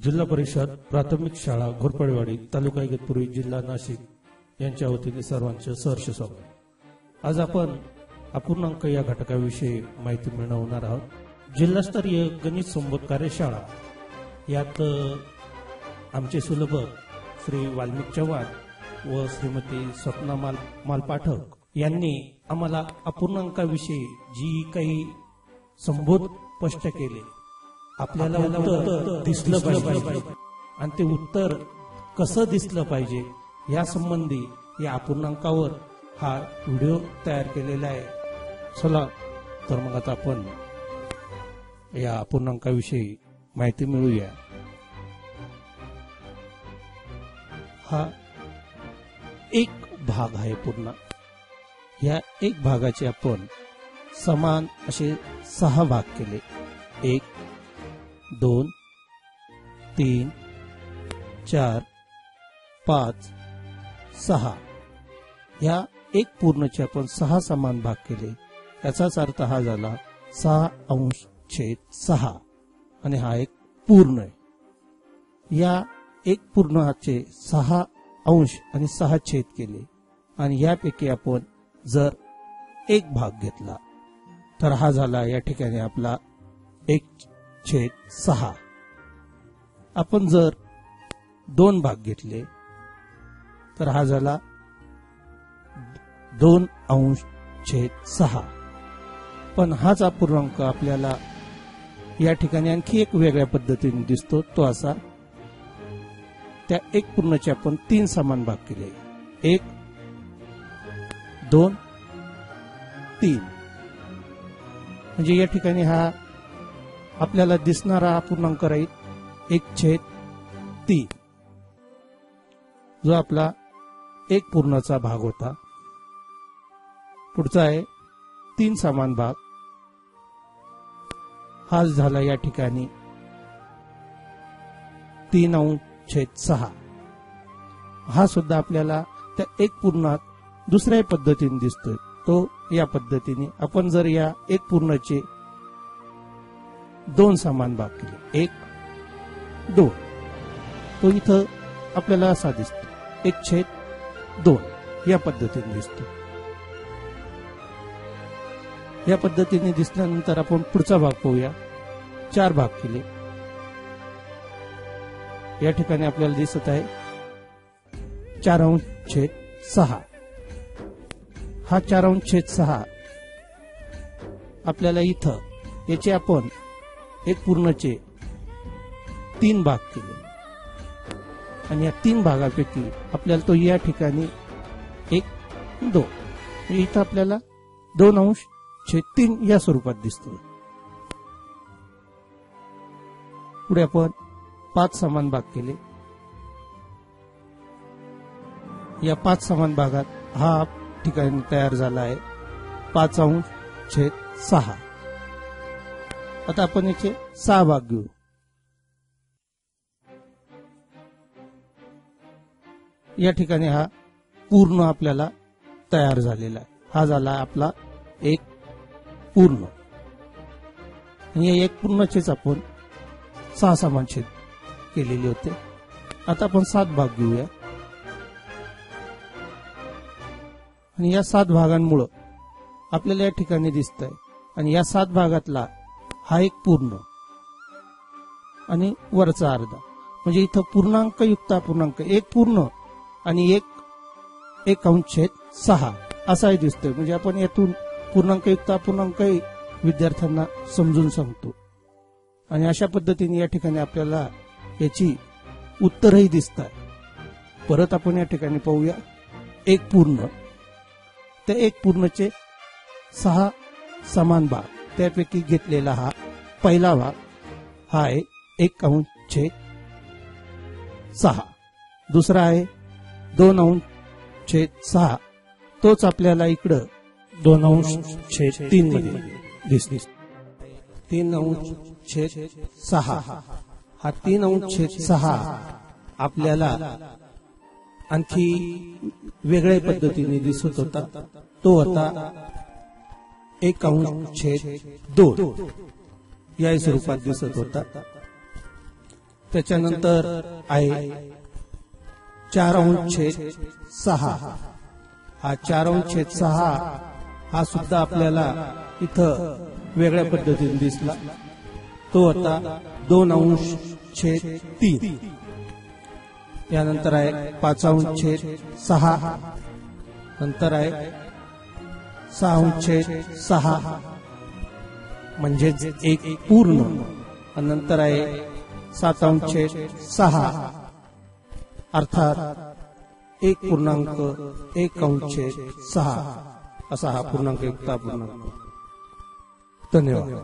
जिल्हा परिषद प्राथमिक शाळा घोरपडेवाडी तालुका इगतपुरी जिल्हा नाशिक यांच्या वतीने सर्वांचे सहर्ष स्वागत। आज आपण अपूर्णांक या घटकाविषयी माहिती मिळवणार आहोत। जिल्हास्तरीय गणित संबोध कार्यशाळा यात आमचे सुलभक श्री वाल्मिक चव्हाण व श्रीमती स्वप्ना मालपाठक यांनी आम्हाला अपूर्णांकाविषयी जी काही संबोध स्पष्ट केले, आपल्याला उत्तर दिसलं पाहिजे आणि ते उत्तर कसं दिसलं पाहिजे या संबंधी या अपूर्णांकावर हा व्हिडिओ तयार केलेला आहे। चला तर मग आता आपण या अपूर्णांकाविषयी माहिती मिळूया। हा एक भाग आहे पूर्ण। या एक भागाचे आपण समान असे 6 भाग केले। 1 2 3 4 5 6 या एक पूर्णचे आपण 6 समान भाग केले। याचाच अर्थ हा झाला 6/6 आणि हा एक पूर्ण आहे। या एक पूर्णाचे 6 अंश आणि 6 छेद केले आणि यापैकी आपण जर एक भाग घेतला तर हा झाला या ठिकाणी आपला 1/6। आपण जर 2 भाग घेतले तर हा झाला 2/6। पण हाच अपूर्णांक आपल्याला या ठिकाणी आणखी एक वेगळ्या पद्धतीने दिसतो। तो असा, त्या एक पूर्णचे आपण 3 समान भाग केले। 1 2 3 म्हणजे या ठिकाणी हा आपल्याला दिसणारा अपूर्णांक राहील 1/3, जो आपला एक पूर्णाचा भाग होता। पुढचा आहे 3 समान भाग, हा झाला या ठिकाणी 3/6। हा सुद्धा आपल्याला त्या एक पूर्णात दुसऱ्या पद्धतीने दिसतोय। तो या पद्धतीने आपण जर या एक पूर्णाचे 2 समान भाग केले, 1 2, तो इथं आपल्याला असा दिसतो 1/2 या पद्धतीने दिसतो। या पद्धतीने दिसल्यानंतर आपण पुढचा भाग पाहूया। 4 भाग केले। या ठिकाणी आपल्याला दिसत आहे 4/6। हा 4/6 आपल्याला इथं याचे आपण एक पूर्णचे 3 भाग केले आणि या 3 भागापैकी आपल्याला तो या ठिकाणी 1 2 इथं आपल्याला 2/3 या स्वरूपात दिसतो। पुढे आपण 5 समान भाग केले। या 5 समान भागात हा ठिकाणी तयार झाला आहे 5/6। आता आपण याचे 6 भाग घेऊ। या ठिकाणी हा पूर्ण आपल्याला तयार झालेला आहे। हा झाला आपला एक पूर्ण आणि या एक पूर्णचेच आपण 6 समान छेद केलेले होते। आता आपण 7 भाग घेऊया आणि या 7 भागांमुळे आपल्याला या ठिकाणी दिसत आहे आणि या 7 भागातला हा एक पूर्ण आणि वरचा अर्धा, म्हणजे इथं पूर्णांक युक्त अपूर्णांक एक पूर्ण आणि 1/6 असाही दिसतोय। म्हणजे आपण यातून पूर्णांक युक्त अपूर्णांक विद्यार्थ्यांना समजून सांगतो आणि अशा पद्धतीने या ठिकाणी आपल्याला याची उत्तरही दिसतात। परत आपण या ठिकाणी पाहूया एक पूर्ण, त्या एक पूर्णचे 6 समान भाग, त्यापैकी घेतलेला हा पहिला भाग हा आहे 1/6। दुसरा आहे 2/6, तोच आपल्याला इकडं 2/3 मध्ये दिसतो। 3/6 हा 3/6 आपल्याला आणखी वेगळ्या पद्धतीने दिसत होता। तो होता 1/2 या स्वरूपात दिसत होता। त्याच्यानंतर आहे 4/6. हा 4/6 हा सुद्धा आपल्याला इथं वेगळ्या पद्धतीने दिसला. तो आता 2/3. यानंतर आहे 5/6. नंतर आहे 6/6 म्हणजेच एक पूर्ण. नंतर आहे 7/6 अर्थात 1.1/6 असा हा पूर्णांक युक्त पूर्णांक. धन्यवाद.